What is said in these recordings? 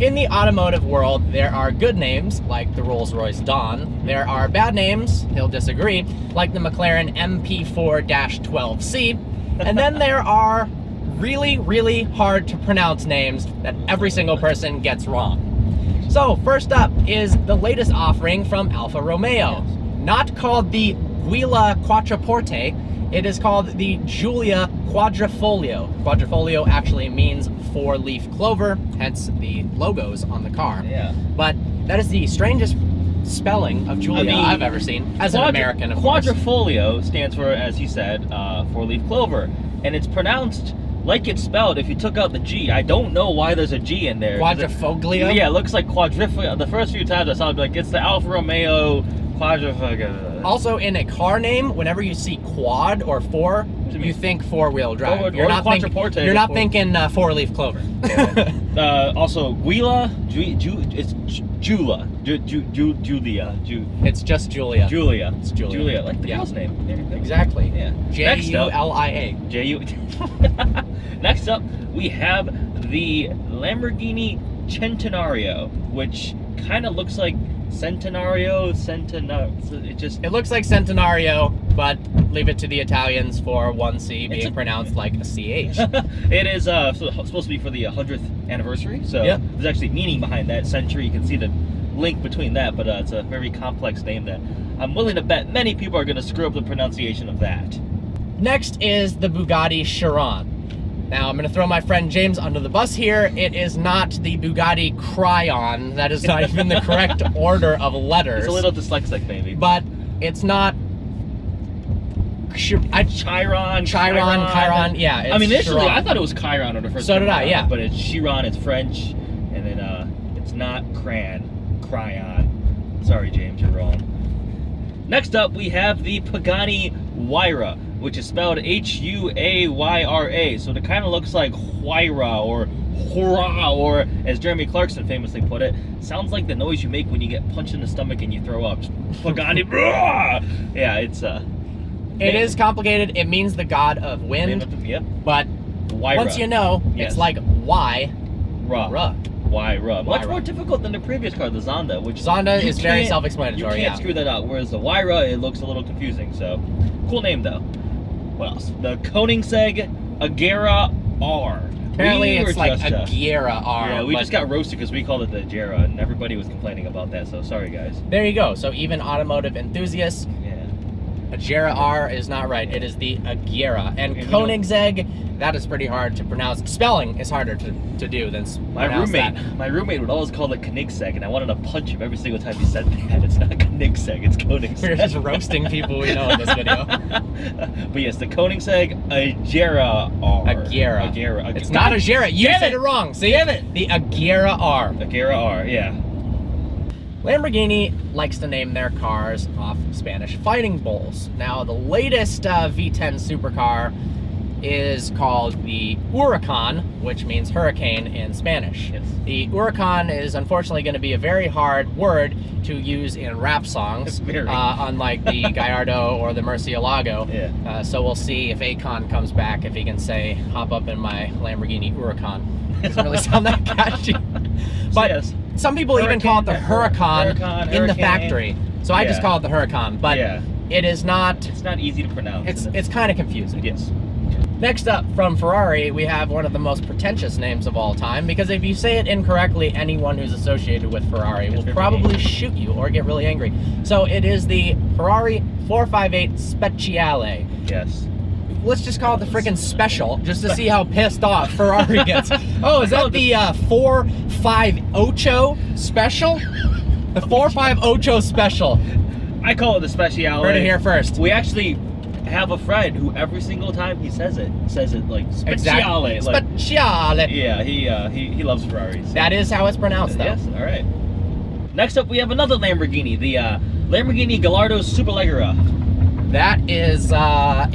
in the automotive world, there are good names, like the Rolls-Royce Dawn. There are bad names, he'll disagree, like the McLaren MP4-12C. And then there are really, really hard to pronounce names that every single person gets wrong. So first up is the latest offering from Alfa Romeo. Not called the Giulia Quattroporte, it is called the Giulia Quadrifoglio. Quadrifoglio actually means four-leaf clover, hence the logos on the car. Yeah. But that is the strangest spelling of Giulia I've ever seen, as an American, of course. Quadrifoglio stands for, as you said, four-leaf clover. And it's pronounced like it's spelled if you took out the G. I don't know why there's a G in there. Quadrifoglio? Yeah, it looks like quadrifoglio. The first few times I saw it, like, it's the Alfa Romeo Quadrifoglio. Also, in a car name, whenever you see quad or four, you think four-wheel drive. You're not thinking four-leaf clover. Yeah. Also, Giulia, it's Giulia. Julia. It's just Julia. Julia. It's Julia. Julia, like the girl's name. Exactly. Yeah. Julia. Next up, we have the Lamborghini Centenario, which kind of looks like Centenario. It looks like Centenario, but leave it to the Italians for one C being pronounced like a CH. It is supposed to be for the 100th anniversary, so there's actually meaning behind that century. You can see the link between that, but it's a very complex name that I'm willing to bet many people are going to screw up the pronunciation of that. Next is the Bugatti Chiron. Now, I'm going to throw my friend James under the bus here. It is not the Bugatti Cryon. That is not even the correct order of letters. It's a little dyslexic, maybe. But it's not... Chiron. Yeah, it's I mean, initially, Chiron. I thought it was Chiron on the first. So did I, yeah. But it's Chiron, it's French, and then it's not Cryon. Sorry, James, you're wrong. Next up, we have the Pagani Huayra, which is spelled H-U-A-Y-R-A. So it kind of looks like Huayra or Hurrah, or as Jeremy Clarkson famously put it, sounds like the noise you make when you get punched in the stomach and you throw up. Pagani, yeah, it's It is complicated. It means the god of wind. Yep. But Huayra. Once you know, it's like Huayra. Much more difficult than the previous car, the Zonda, which Zonda is very self-explanatory. You can't screw that out. Whereas the Huayra, it looks a little confusing. So, cool name though. What else? The Koenigsegg Agera R. Apparently, it's like Agera R. Yeah, we just got roasted because we called it the Agera, and everybody was complaining about that. So sorry, guys. There you go. So even automotive enthusiasts. Agera R is not right. It is the Agera. And Koenigsegg, that is pretty hard to pronounce. Spelling is harder to do than my roommate would always call it Koenigsegg, and I wanted to punch him every single time he said that. It's not Koenigsegg, it's Koenigsegg. We're just roasting people we know in this video. But yes, the Koenigsegg Agera R. Agera. It's not Agera. You said it wrong. See? The Agera R. Agera R, yeah. Lamborghini likes to name their cars off Spanish fighting bulls. Now, the latest V10 supercar is called the Huracan, which means hurricane in Spanish. Yes. The Huracan is unfortunately going to be a very hard word to use in rap songs, unlike the Gallardo or the Murcielago. Yeah. So we'll see if Akon comes back, if he can say, hop up in my Lamborghini Huracan. Doesn't really sound that catchy. But some people even call it the Huracan in the factory. So I just call it the Huracan, but it is not... It's not easy to pronounce. It's kind of confusing. Yes. Next up, from Ferrari, we have one of the most pretentious names of all time, because if you say it incorrectly, anyone who's associated with Ferrari will probably shoot you or get really angry. So it is the Ferrari 458 Speciale. Yes. Let's just call it the freaking Special, just to see how pissed off Ferrari gets. Oh, is that the 458 Special? The 458 Special. I call it the Speciale. Heard it here first. We actually have a friend who every single time he says it like Speciale. Exactly. Like, Speciale. Yeah, he loves Ferraris. That is how it's pronounced, though. Yes, all right. Next up, we have another Lamborghini, the Lamborghini Gallardo Superleggera. That is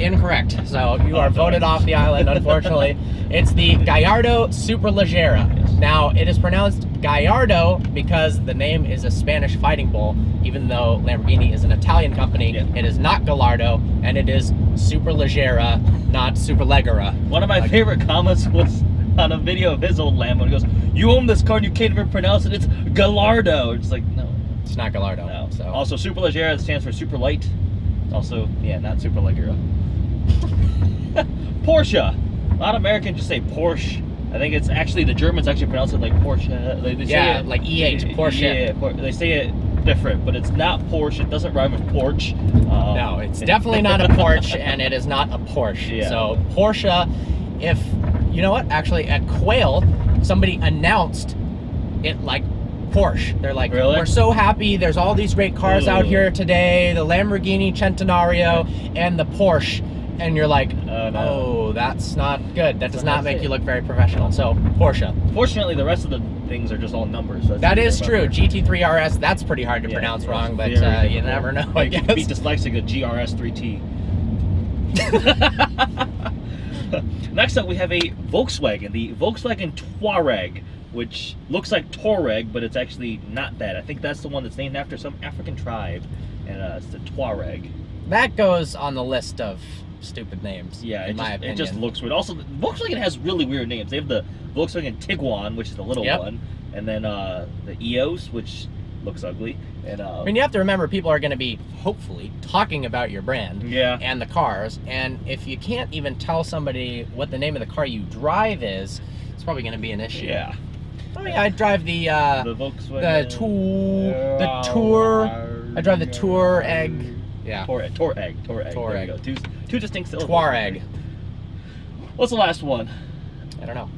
incorrect. So you are voted off the island, unfortunately. It's the Gallardo Superleggera. Now, it is pronounced Gallardo because the name is a Spanish fighting bull, even though Lamborghini is an Italian company. It is not Gallardo, and it is Superleggera, not Superleggera. One of my favorite comments was on a video of his old Lambo, and he goes, "You own this car and you can't even pronounce it. It's Gallardo." It's like, no. It's not Gallardo. No. So. Also, Superleggera stands for super light. It's also, yeah, not Superleggera. Porsche. A lot of Americans just say Porsche. I think it's actually, the Germans actually pronounce it like Porsche. They Yeah, say it, like EH, Porsche. Yeah, they say it different, but it's not Porsche. It doesn't rhyme with porch. No, it's definitely not a Porsche, and it is not a Porsche. Yeah. So Porsche, if, you know what, actually at Quail, somebody announced it like Porsche. They're like, really? We're so happy, there's all these great cars out here today, the Lamborghini Centenario and the Porsche. And you're like, oh, that's not good. That does not make you look very professional. So, Porsche. Fortunately, the rest of the things are just all numbers. So that is true. GT3 RS, that's pretty hard to pronounce wrong, but you never know, I guess. Be dyslexic with GRS 3T. Next up, we have a Volkswagen, the Volkswagen Touareg, which looks like Touareg, but it's actually not that. I think that's the one that's named after some African tribe, and it's the Touareg. That goes on the list of stupid names. Yeah, in my opinion. It just looks weird. Also, Volkswagen has really weird names. They have the Volkswagen Tiguan, which is the little one, and then the EOS, which looks ugly. And I mean, you have to remember, people are going to be hopefully talking about your brand and the cars, and if you can't even tell somebody what the name of the car you drive is, it's probably going to be an issue. Yeah. I mean, I drive the Volkswagen, the Tour. I drive the Touareg. Yeah. Touareg. There you go. Two distinct syllables. Touareg. What's the last one? I don't know.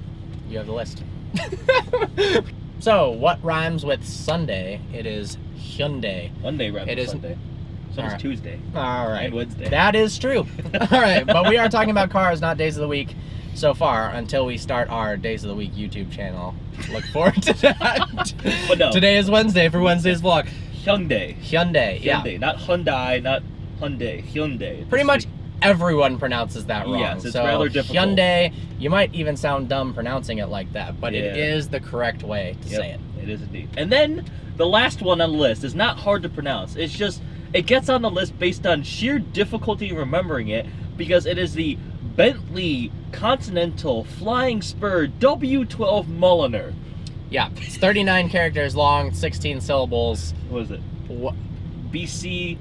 You have the list. So, what rhymes with Sunday? It is Hyundai. Monday rhymes with Sunday. So does Tuesday. All right. And Wednesday. That is true. All right. But we are talking about cars, not days of the week so far, until we start our Days of the Week YouTube channel. Look forward to that. But no. Today is Wednesday for Wednesday's vlog. Hyundai, yeah. Not Hyundai, not Hyundai. Hyundai. Pretty much everyone pronounces that wrong. Yes, it's so rather difficult. Hyundai, you might even sound dumb pronouncing it like that, but it is the correct way to say it. It is indeed. And then the last one on the list is not hard to pronounce. It's just, it gets on the list based on sheer difficulty remembering it, because it is the Bentley Continental Flying Spur W12 Mulliner. Yeah, it's 39 characters long, 16 syllables. What is it? What? BC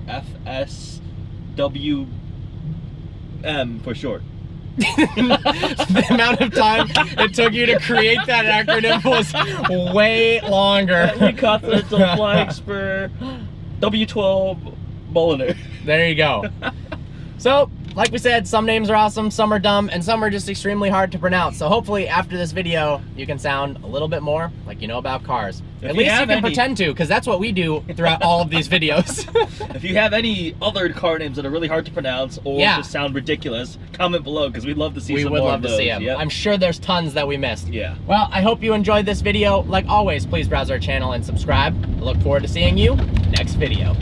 FS WM for short. The amount of time it took you to create that acronym was way longer. Bentley Continental Flying Spur W12 Mulliner. There you go. So, like we said, some names are awesome, some are dumb, and some are just extremely hard to pronounce. So hopefully after this video, you can sound a little bit more like you know about cars. At least you can pretend to, because that's what we do throughout all of these videos. If you have any other car names that are really hard to pronounce or just sound ridiculous, comment below, because we'd love to see some more of those. We would love to see them. Yep. I'm sure there's tons that we missed. Yeah. Well, I hope you enjoyed this video. Like always, please browse our channel and subscribe. I look forward to seeing you next video.